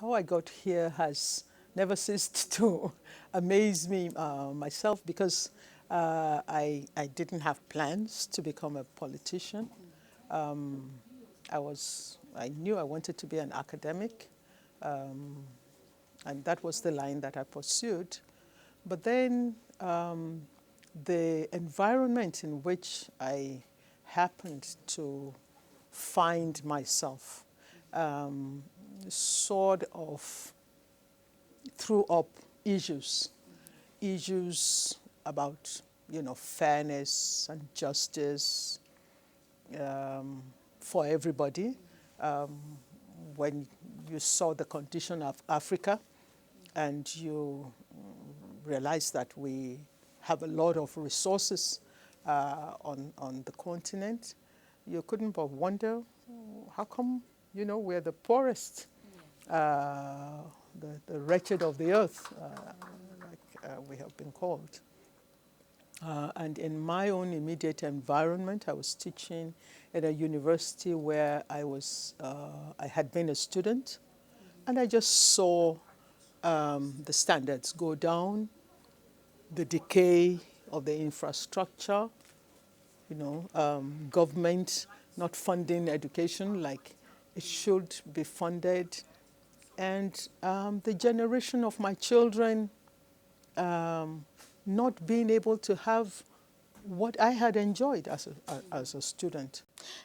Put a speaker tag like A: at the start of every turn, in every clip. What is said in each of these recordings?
A: how I got here has never ceased to amaze me myself, because I didn't have plans to become a politician. Um, I knew I wanted to be an academic, um, and that was the line that I pursued. But then the environment in which I happened to find myself um, sort of threw up issues, issues about, fairness and justice um, for everybody. Um, when you saw the condition of Africa and you realize that we have a lot of resources on the continent, you couldn't but wonder, how come, we're the poorest, the wretched of the earth, like we have been called. And in my own immediate environment, I was teaching at a university where I had been a student, and I just saw the standards go down, the decay of the infrastructure, government not funding education like it should be funded, and the generation of my children not being able to have what I had enjoyed as a student.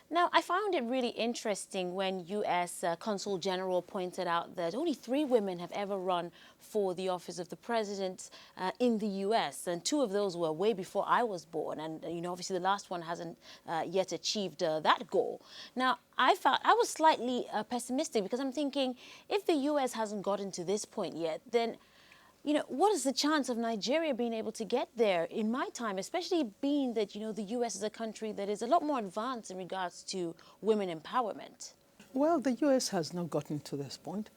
B: Now, I found it really interesting when you, as Consul General, pointed out that only 3 women have ever run for the office of the president in the U.S., and 2 of those were way before I was born, and obviously the last one hasn't yet achieved that goal. Now, I was slightly pessimistic, because I'm thinking, if the U.S. hasn't gotten to this point yet, then what is the chance of Nigeria being able to get there in my time, especially being that, the U.S. is a country that is a lot more advanced in regards to women empowerment?
A: Well, the U.S. has not gotten to this point,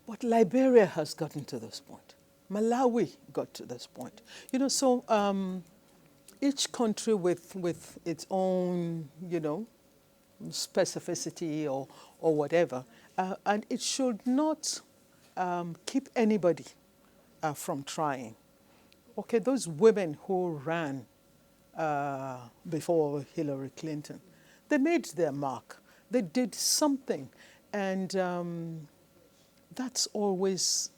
A: but Liberia has gotten to this point. Malawi got to this point. So each country with its own, specificity or whatever, and it should not keep anybody from trying. Okay, those women who ran before Hillary Clinton, they made their mark. They did something, and that's always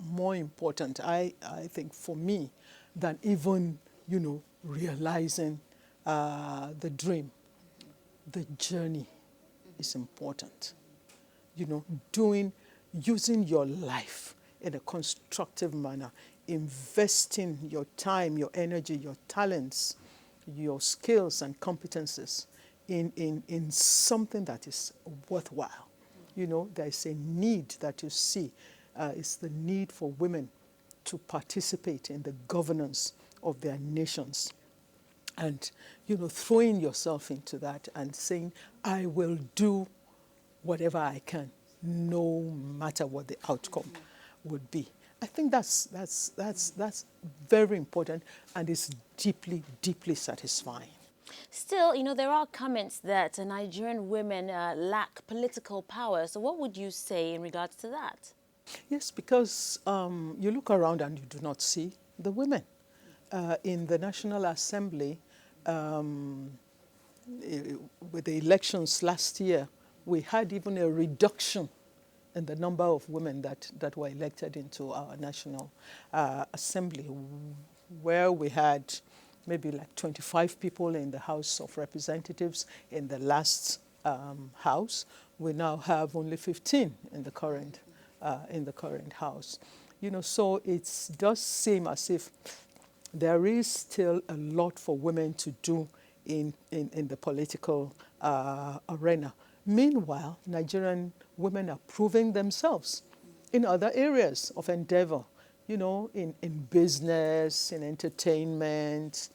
A: more important, I think, for me, than even, realizing the dream. The journey is important. Using your life in a constructive manner, investing your time, your energy, your talents, your skills and competences in something that is worthwhile. There's a need that you see. It's the need for women to participate in the governance of their nations. And, throwing yourself into that and saying, I will do whatever I can, no matter what the outcome would be. I think that's very important, and it's deeply, deeply satisfying.
B: Still, there are comments that Nigerian women lack political power. So what would you say in regards to that?
A: Yes, because you look around and you do not see the women. In the National Assembly, with the elections last year, we had even a reduction in the number of women that were elected into our National Assembly, where we had maybe like 25 people in the House of Representatives in the last House. We now have only 15 in the current House. So it does seem as if there is still a lot for women to do in the political arena. Meanwhile, Nigerian women are proving themselves in other areas of endeavor, in business, in entertainment,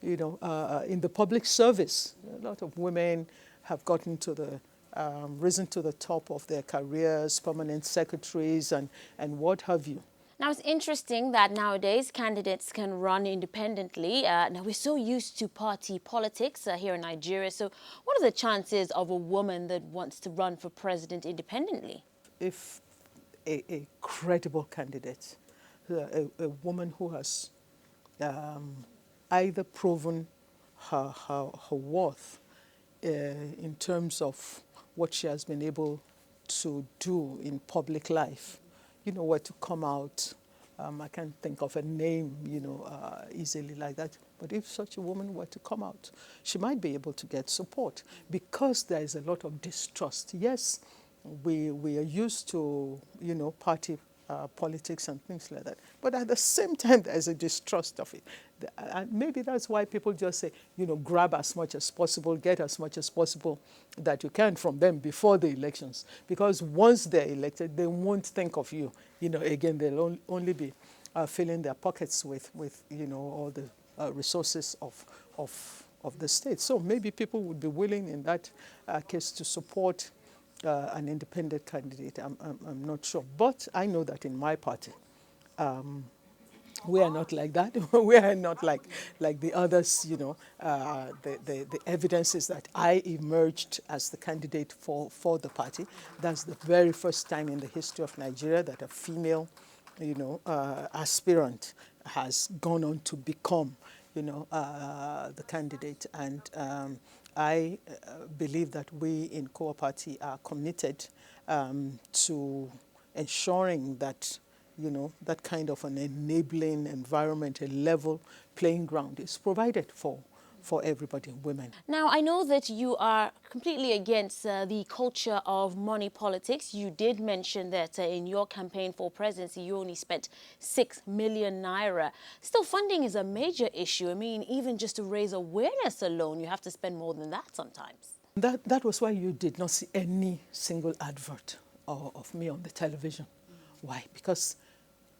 A: in the public service. A lot of women have risen to the top of their careers, permanent secretaries and what have you.
B: Now, it's interesting that nowadays candidates can run independently. Now, we're so used to party politics here in Nigeria. So what are the chances of a woman that wants to run for president independently?
A: If a credible candidate, a woman who has either proven her worth in terms of what she has been able to do in public life, were to come out. I can't think of a name, easily like that. But if such a woman were to come out, she might be able to get support because there is a lot of distrust. Yes, we are used to, party politics and things like that. But at the same time, there's a distrust of it. And maybe that's why people just say, grab as much as possible, get as much as possible that you can from them before the elections. Because once they're elected, they won't think of you. Again, they'll only be filling their pockets with all the resources of the state. So maybe people would be willing in that case to support an independent candidate. I'm not sure. But I know that in my party, we are not like that. We are not like the others, the evidence is that I emerged as the candidate for the party. That's the very first time in the history of Nigeria that a female, aspirant has gone on to become, the candidate. And I believe that we in Core Party are committed to ensuring that that kind of an enabling environment, a level playing ground is provided for everybody, women.
B: Now, I know that you are completely against the culture of money politics. You did mention that in your campaign for presidency, you only spent 6 million naira. Still, funding is a major issue. I mean, even just to raise awareness alone, you have to spend more than that sometimes.
A: That was why you did not see any single advert of me on the television. Why? Because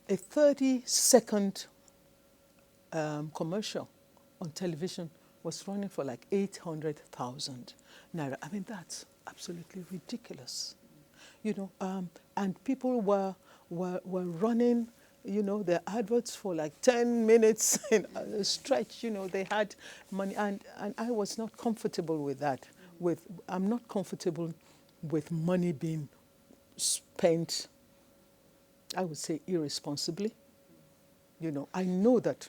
A: a 30-second commercial on television was running for like 800,000 naira. I mean, that's absolutely ridiculous. And people were running, their adverts for like 10 minutes in a stretch. They had money, and I was not comfortable with that. I'm not comfortable with money being spent, I would say, irresponsibly. I know that,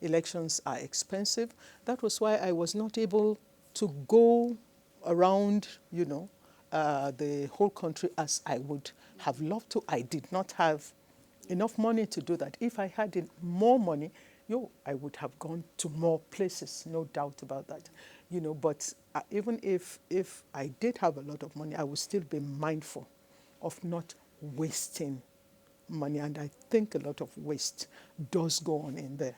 A: elections are expensive. That was why I was not able to go around, the whole country as I would have loved to. I did not have enough money to do that. If I had more money, I would have gone to more places, no doubt about that. But even if I did have a lot of money, I would still be mindful of not wasting money, and I think a lot of waste does go on in there.